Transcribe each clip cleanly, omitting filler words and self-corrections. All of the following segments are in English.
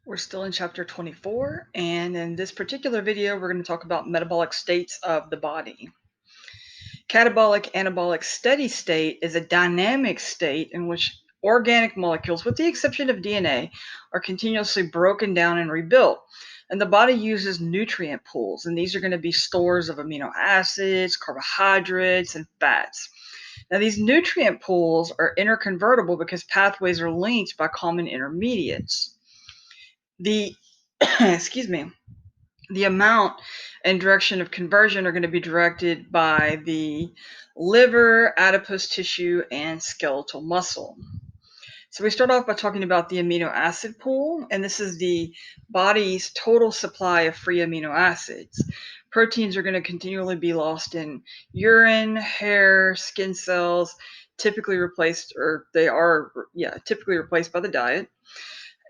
We're still in chapter 24, and in this particular video, we're going to talk about metabolic states of the body. Catabolic anabolic steady state is a dynamic state in which organic molecules, with the exception of DNA, are continuously broken down and rebuilt. And the body uses nutrient pools, and these are going to be stores of amino acids, carbohydrates, and fats. Now, these nutrient pools are interconvertible because pathways are linked by common intermediates. The excuse me, the amount and direction of conversion are going to be directed by the liver, adipose tissue, and skeletal muscle. So we start off by talking about the amino acid pool, and this is the body's total supply of free amino acids. Proteins are going to continually be lost in urine, hair, skin cells, typically replaced by the diet.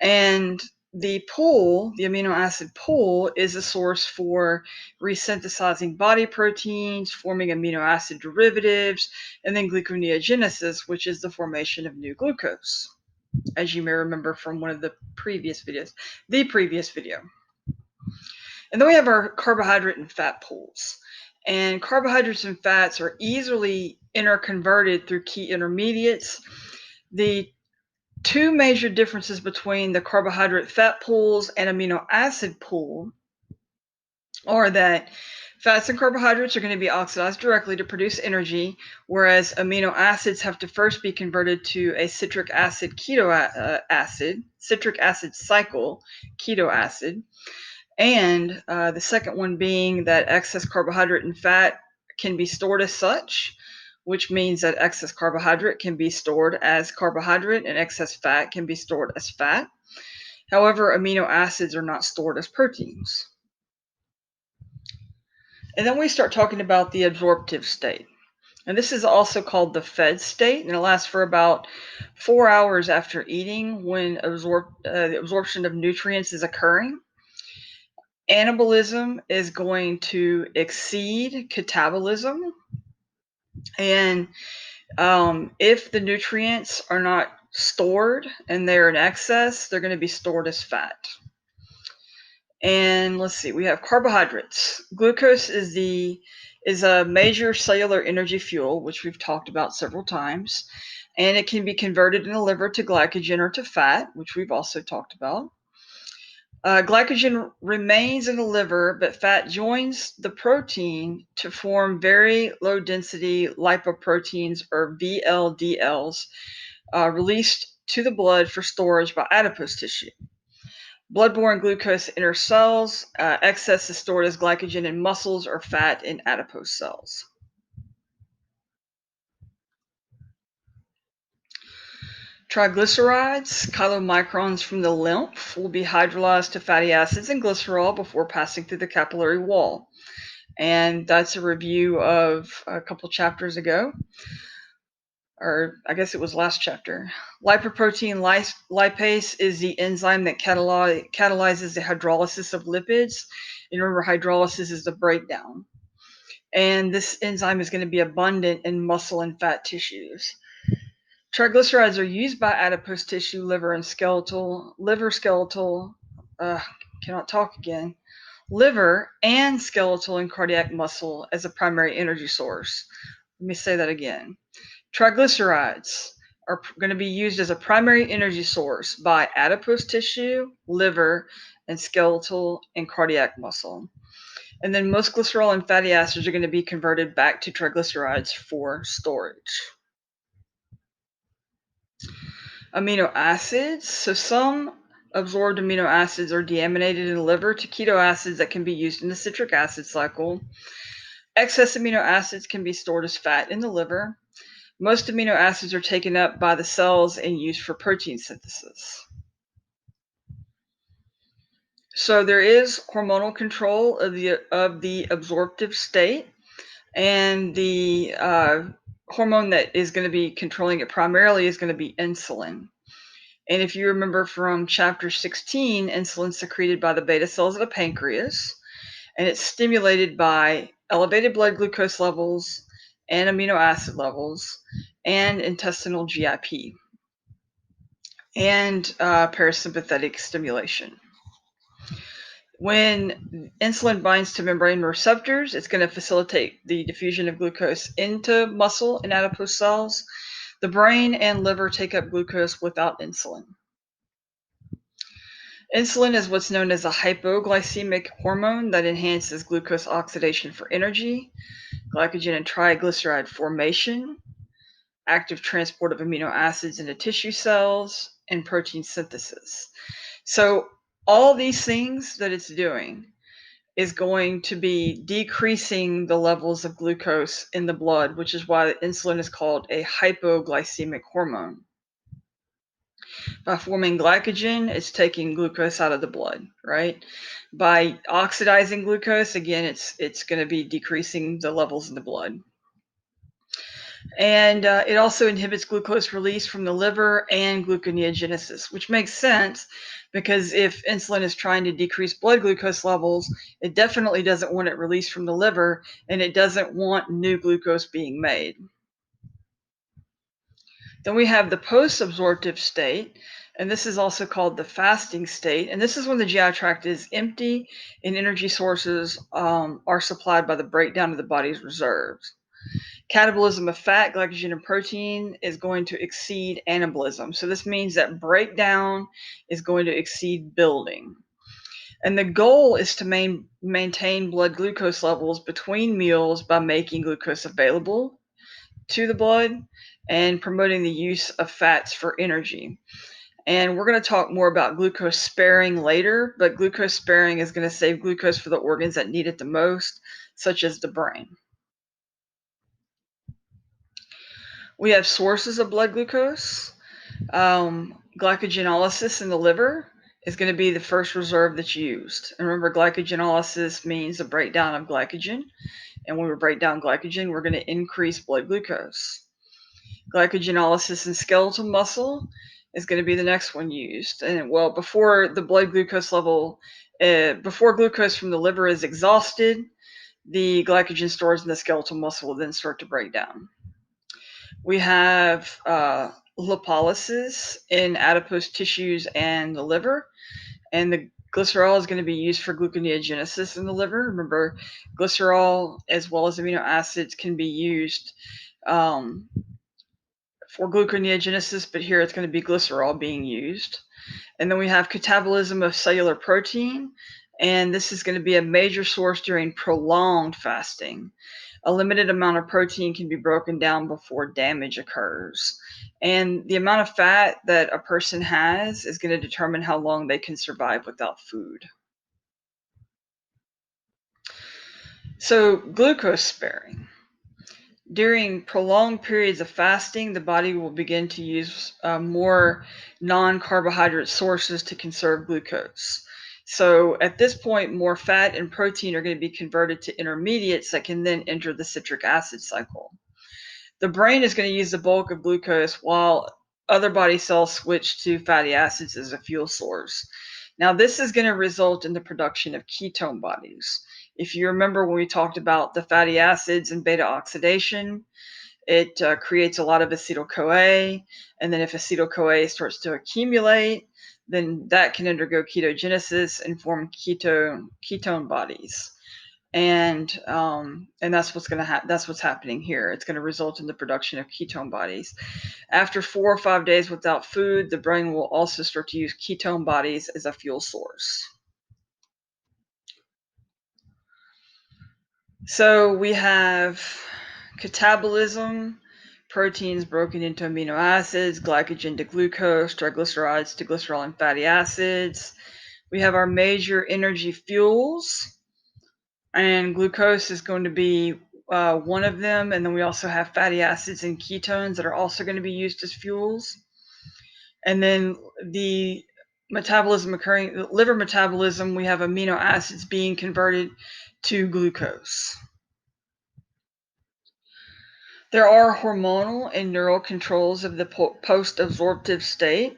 And the pool, the amino acid pool, is a source for resynthesizing body proteins, forming amino acid derivatives, and then gluconeogenesis, which is the formation of new glucose, as you may remember from one of the previous videos, the previous video. And then we have our carbohydrate and fat pools. And carbohydrates and fats are easily interconverted through key intermediates. The two major differences between the carbohydrate fat pools and amino acid pool are that fats and carbohydrates are going to be oxidized directly to produce energy, whereas amino acids have to first be converted to a citric acid cycle keto acid. And the second one being that excess carbohydrate and fat can be stored as such, which means that excess carbohydrate can be stored as carbohydrate and excess fat can be stored as fat. However, amino acids are not stored as proteins. And then we start talking about the absorptive state. And this is also called the fed state, and it lasts for about 4 hours after eating when the absorption of nutrients is occurring. Anabolism is going to exceed catabolism, and if the nutrients are not stored and they're in excess, they're going to be stored as fat. And let's see, we have carbohydrates. Glucose is a major cellular energy fuel, which we've talked about several times, and it can be converted in the liver to glycogen or to fat, which we've also talked about. Glycogen remains in the liver, but fat joins the protein to form very low density lipoproteins, or VLDLs, released to the blood for storage by adipose tissue. Blood-borne glucose enters cells. Excess is stored as glycogen in muscles or fat in adipose cells. Triglycerides, chylomicrons from the lymph, will be hydrolyzed to fatty acids and glycerol before passing through the capillary wall. And that's a review of a couple chapters ago, or I guess it was last chapter. Lipoprotein lipase is the enzyme that catalyzes the hydrolysis of lipids. And remember, hydrolysis is the breakdown. And this enzyme is going to be abundant in muscle and fat tissues. Triglycerides are used by adipose tissue, liver, and skeletal, liver and skeletal and cardiac muscle as a primary energy source. Let me say that again. Triglycerides are going to be used as a primary energy source by adipose tissue, liver, and skeletal and cardiac muscle. And then most glycerol and fatty acids are going to be converted back to triglycerides for storage. Amino acids. So some absorbed amino acids are deaminated in the liver to keto acids that can be used in the citric acid cycle. Excess amino acids can be stored as fat in the liver. Most amino acids are taken up by the cells and used for protein synthesis. So there is hormonal control of the absorptive state, and the hormone that is going to be controlling it primarily is going to be insulin. And if you remember from chapter 16, insulin secreted by the beta cells of the pancreas, and it's stimulated by elevated blood glucose levels and amino acid levels and intestinal GIP. and parasympathetic stimulation. When insulin binds to membrane receptors, it's going to facilitate the diffusion of glucose into muscle and adipose cells. The brain and liver take up glucose without insulin. Insulin is what's known as a hypoglycemic hormone that enhances glucose oxidation for energy, glycogen and triglyceride formation, active transport of amino acids into tissue cells, and protein synthesis. So all these things that it's doing is going to be decreasing the levels of glucose in the blood, which is why insulin is called a hypoglycemic hormone. By forming glycogen, it's taking glucose out of the blood, right? By oxidizing glucose, again, it's going to be decreasing the levels in the blood. And it also inhibits glucose release from the liver and gluconeogenesis, which makes sense because if insulin is trying to decrease blood glucose levels, it definitely doesn't want it released from the liver, and it doesn't want new glucose being made. Then we have the post-absorptive state, and this is also called the fasting state. And this is when the GI tract is empty and energy sources are supplied by the breakdown of the body's reserves. Catabolism of fat, glycogen, and protein is going to exceed anabolism. So this means that breakdown is going to exceed building. And the goal is to maintain blood glucose levels between meals by making glucose available to the blood and promoting the use of fats for energy. And we're going to talk more about glucose sparing later, but glucose sparing is going to save glucose for the organs that need it the most, such as the brain. We have sources of blood glucose. Glycogenolysis in the liver is going to be the first reserve that's used. And remember, glycogenolysis means the breakdown of glycogen. And when we break down glycogen, we're going to increase blood glucose. Glycogenolysis in skeletal muscle is going to be the next one used. And well, before the blood glucose level, before glucose from the liver is exhausted, the glycogen stores in the skeletal muscle will then start to break down. We have lipolysis in adipose tissues and the liver, and the glycerol is going to be used for gluconeogenesis in the liver. Remember, glycerol as well as amino acids can be used for gluconeogenesis, but here it's going to be glycerol being used. And then we have catabolism of cellular protein, and this is going to be a major source during prolonged fasting. A limited amount of protein can be broken down before damage occurs. And the amount of fat that a person has is going to determine how long they can survive without food. So, glucose sparing. During prolonged periods of fasting, the body will begin to use more non-carbohydrate sources to conserve glucose. So at this point, more fat and protein are going to be converted to intermediates that can then enter the citric acid cycle. The brain is going to use the bulk of glucose while other body cells switch to fatty acids as a fuel source. Now, this is going to result in the production of ketone bodies. If you remember when we talked about the fatty acids and beta oxidation, it creates a lot of acetyl-CoA, and then if acetyl-CoA starts to accumulate, then that can undergo ketogenesis and form ketone bodies. And that's what's that's what's happening here. It's going to result in the production of ketone bodies. After 4 or 5 days without food, the brain will also start to use ketone bodies as a fuel source. So we have catabolism, proteins broken into amino acids, glycogen to glucose, triglycerides to glycerol and fatty acids. We have our major energy fuels, and glucose is going to be one of them. And then we also have fatty acids and ketones that are also going to be used as fuels. And then the metabolism occurring, liver metabolism, we have amino acids being converted to glucose. There are hormonal and neural controls of the post-absorptive state.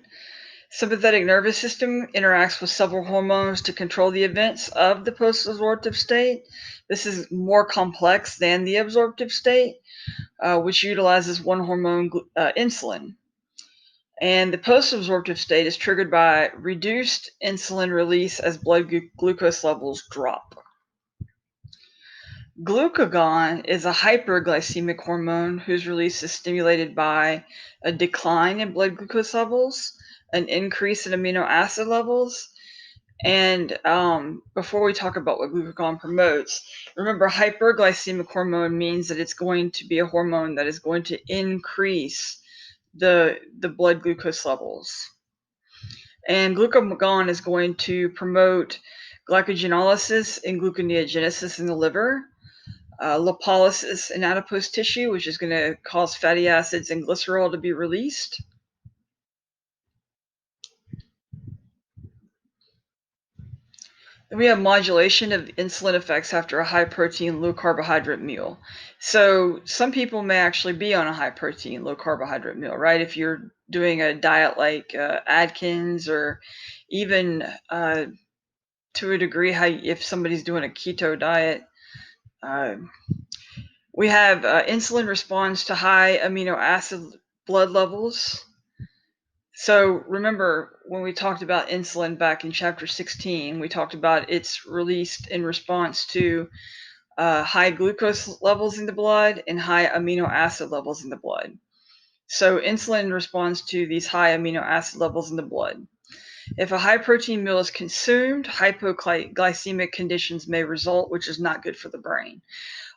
Sympathetic nervous system interacts with several hormones to control the events of the post-absorptive state. This is more complex than the absorptive state, which utilizes one hormone, insulin. And the post-absorptive state is triggered by reduced insulin release as blood glucose levels drop. Glucagon is a hyperglycemic hormone whose release is stimulated by a decline in blood glucose levels, an increase in amino acid levels, and before we talk about what glucagon promotes, remember hyperglycemic hormone means that it's going to be a hormone that is going to increase the blood glucose levels. And glucagon is going to promote glycogenolysis and gluconeogenesis in the liver, lipolysis in adipose tissue, which is going to cause fatty acids and glycerol to be released. Then we have modulation of insulin effects after a high protein, low carbohydrate meal. So some people may actually be on a high protein, low carbohydrate meal, right? If you're doing a diet like Atkins, or even to a degree, if somebody's doing a keto diet. We have insulin responds to high amino acid blood levels. So remember when we talked about insulin back in chapter 16, we talked about it's released in response to high glucose levels in the blood and high amino acid levels in the blood. So insulin responds to these high amino acid levels in the blood. If a high protein meal is consumed, hypoglycemic conditions may result, which is not good for the brain.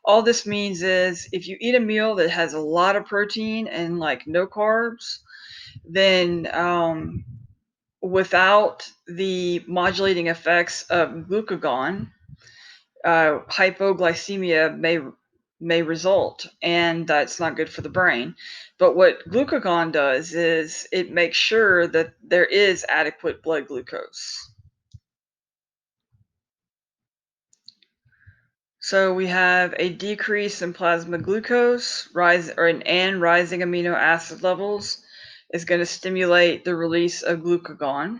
All this means is if you eat a meal that has a lot of protein and like no carbs, then without the modulating effects of glucagon, hypoglycemia may result, and that's not good for the brain. But what glucagon does is it makes sure that there is adequate blood glucose. So we have a decrease in plasma glucose, and rising amino acid levels is going to stimulate the release of glucagon.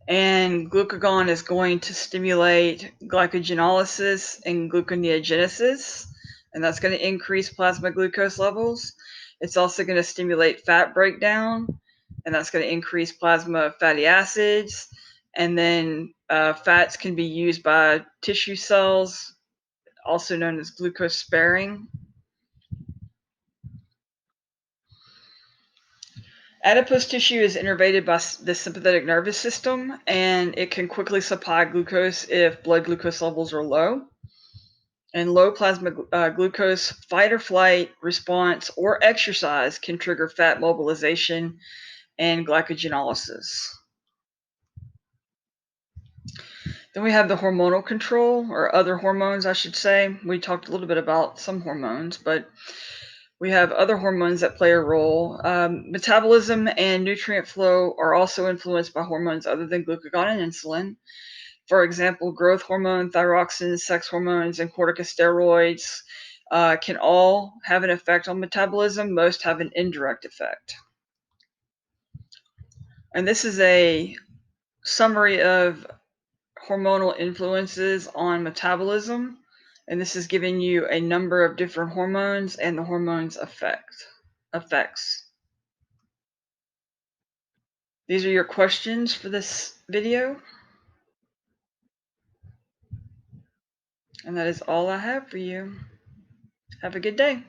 And glucagon is going to stimulate glycogenolysis and gluconeogenesis, and that's going to increase plasma glucose levels. It's also going to stimulate fat breakdown, and that's going to increase plasma fatty acids. And then fats can be used by tissue cells, also known as glucose sparing. Adipose tissue is innervated by the sympathetic nervous system, and it can quickly supply glucose if blood glucose levels are low. And low plasma glucose fight or flight response or exercise can trigger fat mobilization and glycogenolysis. Then we have the hormonal control, or other hormones, I should say. We talked a little bit about some hormones, but we have other hormones that play a role. Metabolism and nutrient flow are also influenced by hormones other than glucagon and insulin. For example, growth hormone, thyroxine, sex hormones, and corticosteroids can all have an effect on metabolism. Most have an indirect effect. And this is a summary of hormonal influences on metabolism. And this is giving you a number of different hormones and the hormones' effects. These are your questions for this video. And that is all I have for you. Have a good day.